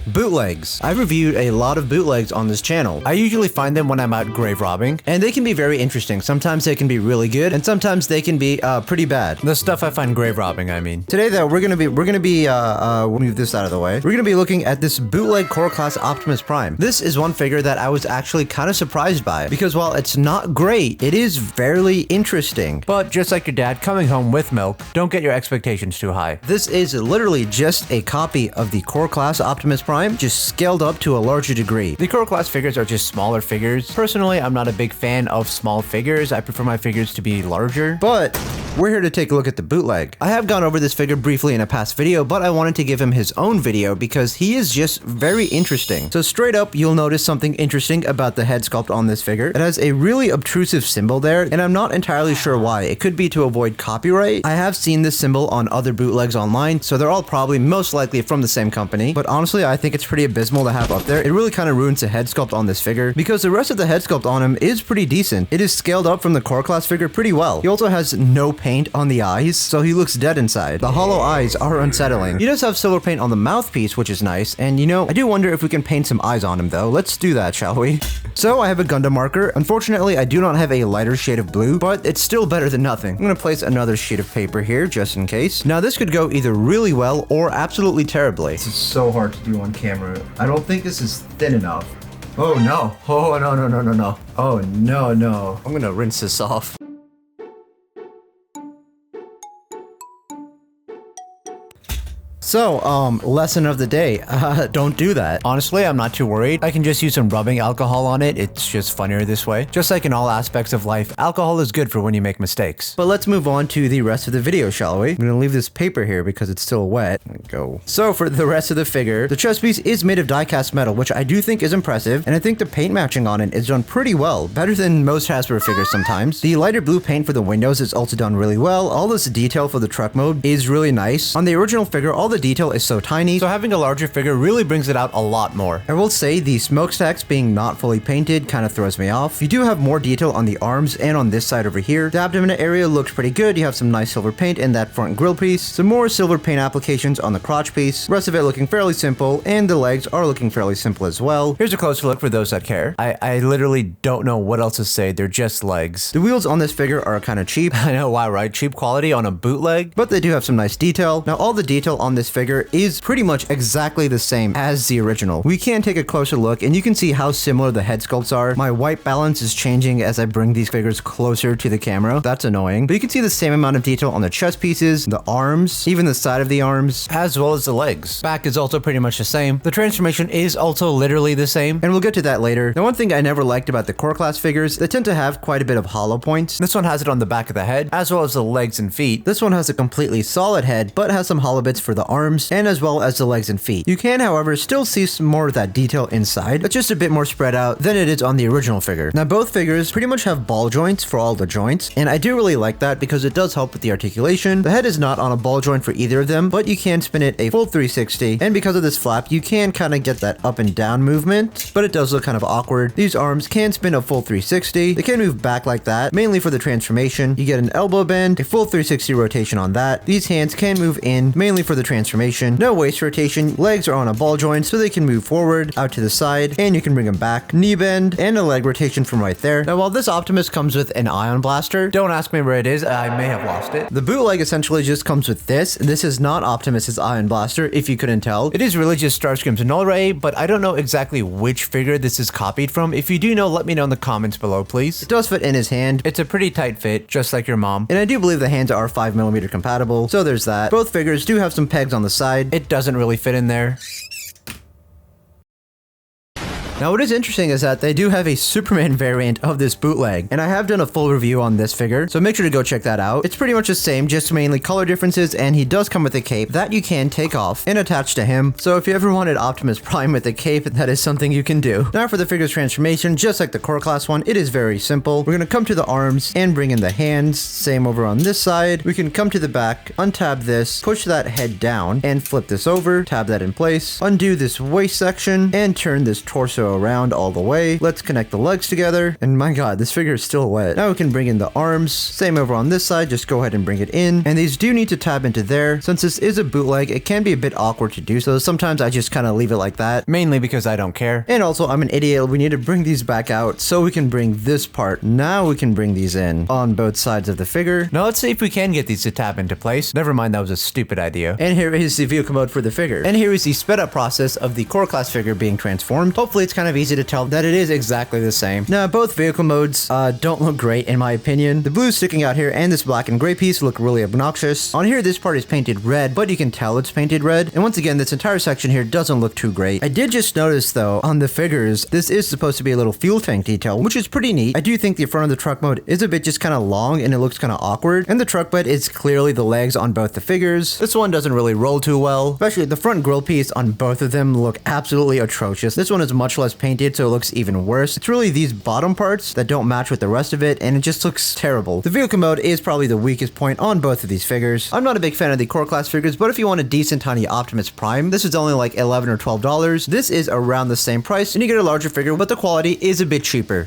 Bootlegs. I've reviewed a lot of bootlegs on this channel. I usually find them when I'm out grave robbing, and they can be very interesting. Sometimes they can be really good, and sometimes they can be pretty bad. The stuff I find grave robbing, I mean. Today though, we're gonna be we'll move this out of the way. We're gonna be looking at this bootleg core class Optimus Prime. This is one figure that I was actually kind of surprised by, because while it's not great, it is fairly interesting. But just like your dad coming home with milk, don't get your expectations too high. This is literally just a copy of the core class Optimus Prime, just scaled up to a larger degree. The core class figures are just smaller figures. Personally, I'm not a big fan of small figures. I prefer my figures to be larger, but we're here to take a look at the bootleg. I have gone over this figure briefly in a past video, but I wanted to give him his own video because he is just very interesting. So straight up, you'll notice something interesting about the head sculpt on this figure. It has a really obtrusive symbol there, and I'm not entirely sure why. It could be to avoid copyright. I have seen this symbol on other bootlegs online, so they're all probably most likely from the same company, but honestly, I think it's pretty abysmal to have up there. It really kind of ruins the head sculpt on this figure because the rest of the head sculpt on him is pretty decent. It is scaled up from the core class figure pretty well. He also has no paint on the eyes, so he looks dead inside. The hollow eyes are unsettling. He does have silver paint on the mouthpiece, which is nice, and you know, I do wonder if we can paint some eyes on him though. Let's do that, shall we? So I have a Gundam marker. Unfortunately, I do not have a lighter shade of blue, but it's still better than nothing. I'm gonna place another sheet of paper here just in case. Now this could go either really well or absolutely terribly. This is so hard to do on camera. I don't think this is thin enough. Oh no. Oh no, no, no, no, no. Oh no, no. I'm gonna rinse this off. So, lesson of the day, don't do that. Honestly, I'm not too worried. I can just use some rubbing alcohol on it. It's just funnier this way. Just like in all aspects of life, alcohol is good for when you make mistakes. But let's move on to the rest of the video, shall we? I'm gonna leave this paper here because it's still wet. There we go. So for the rest of the figure, the chest piece is made of die-cast metal, which I do think is impressive, and I think the paint matching on it is done pretty well, better than most Hasbro figures sometimes. The lighter blue paint for the windows is also done really well. All this detail for the truck mode is really nice. On the original figure, all the detail is so tiny, so having a larger figure really brings it out a lot more. I will say the smokestacks being not fully painted kind of throws me off. You do have more detail on the arms and on this side over here. The abdomen area looks pretty good. You have some nice silver paint in that front grille piece, some more silver paint applications on the crotch piece, rest of it looking fairly simple, and the legs are looking fairly simple as well. Here's a closer look for those that care. I literally don't know what else to say. They're just legs. The wheels on this figure are kind of cheap. I know why, right? Cheap quality on a bootleg, but they do have some nice detail. Now all the detail on this figure is pretty much exactly the same as the original. We can take a closer look and you can see how similar the head sculpts are. My white balance is changing as I bring these figures closer to the camera. That's annoying, but you can see the same amount of detail on the chest pieces, the arms, even the side of the arms, as well as the legs. Back is also pretty much the same. The transformation is also literally the same, and we'll get to that later. Now, one thing I never liked about the core class figures, they tend to have quite a bit of hollow points. This one has it on the back of the head, as well as the legs and feet. This one has a completely solid head, but has some hollow bits for the arms, and as well as the legs and feet. You can, however, still see some more of that detail inside, but just a bit more spread out than it is on the original figure. Now, both figures pretty much have ball joints for all the joints, and I do really like that because it does help with the articulation. The head is not on a ball joint for either of them, but you can spin it a full 360, and because of this flap, you can kind of get that up and down movement, but it does look kind of awkward. These arms can spin a full 360. They can move back like that, mainly for the transformation. You get an elbow bend, a full 360 rotation on that. These hands can move in, mainly for the transformation. No waist rotation. Legs are on a ball joint, so they can move forward, out to the side, and you can bring them back. Knee bend, and a leg rotation from right there. Now, while this Optimus comes with an ion blaster, don't ask me where it is, I may have lost it. The bootleg essentially just comes with this. This is not Optimus's ion blaster, if you couldn't tell. It is really just Starscream's null ray, but I don't know exactly which figure this is copied from. If you do know, let me know in the comments below, please. It does fit in his hand. It's a pretty tight fit, just like your mom. And I do believe the hands are 5mm compatible, so there's that. Both figures do have some pegs on the side. It doesn't really fit in there. Now, what is interesting is that they do have a Superman variant of this bootleg, and I have done a full review on this figure, so make sure to go check that out. It's pretty much the same, just mainly color differences, and he does come with a cape that you can take off and attach to him. So if you ever wanted Optimus Prime with a cape, that is something you can do. Now for the figure's transformation, just like the core class one, it is very simple. We're going to come to the arms and bring in the hands. Same over on this side. We can come to the back, untab this, push that head down, and flip this over, tab that in place, undo this waist section, and turn this torso go around all the way. Let's connect the legs together. And my god, this figure is still wet. Now we can bring in the arms. Same over on this side, just go ahead and bring it in. And these do need to tab into there. Since this is a bootleg, it can be a bit awkward to do so. Sometimes I just kind of leave it like that, mainly because I don't care. And also, I'm an idiot. We need to bring these back out so we can bring this part. Now we can bring these in on both sides of the figure. Now let's see if we can get these to tab into place. Never mind, that was a stupid idea. And here is the vehicle mode for the figure. And here is the sped up process of the core class figure being transformed. Hopefully it's kind of easy to tell that it is exactly the same. Now both vehicle modes don't look great in my opinion. The blue sticking out here and this black and gray piece look really obnoxious. On here this part is painted red, but you can tell it's painted red. And once again, this entire section here doesn't look too great. I did just notice though on the figures, this is supposed to be a little fuel tank detail, which is pretty neat. I do think the front of the truck mode is a bit just kind of long and it looks kind of awkward. And the truck bed is clearly the legs on both the figures. This one doesn't really roll too well, especially the front grille piece on both of them look absolutely atrocious. This one is much less painted, so it looks even worse. It's really these bottom parts that don't match with the rest of it, and it just looks terrible. The vehicle mode is probably the weakest point on both of these figures. I'm not a big fan of the core class figures, but if you want a decent tiny Optimus Prime, this is only like $11 or $12. This is around the same price, and you get a larger figure, but the quality is a bit cheaper.